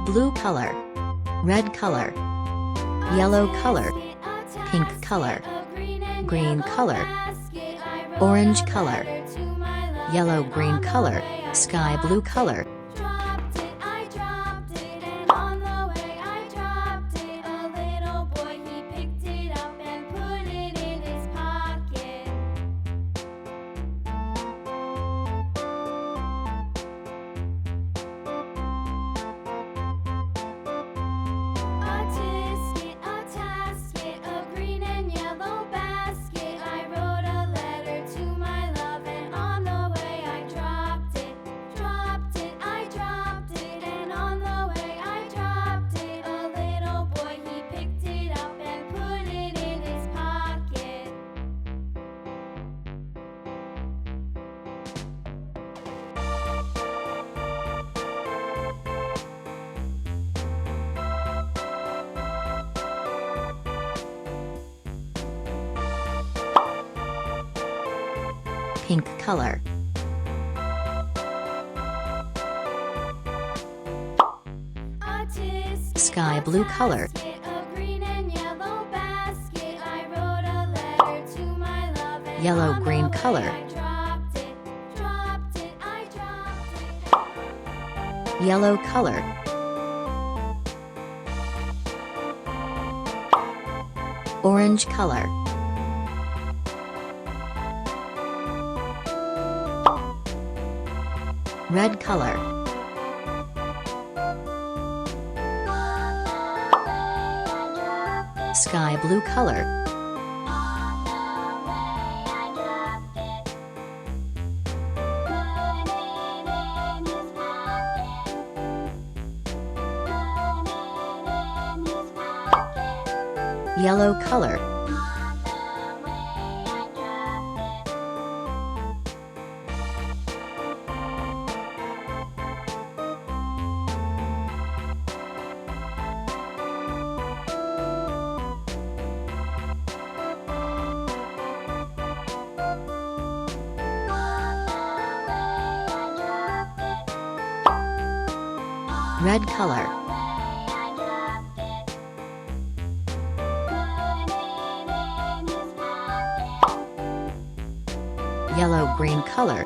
blue color, red color, yellow color, pink color, green color, orange color, yellow green color, sky blue color. Pink color, sky blue color, yellow green color, yellow color, orange color, red color, sky blue color, yellow color, red color, yellow green color,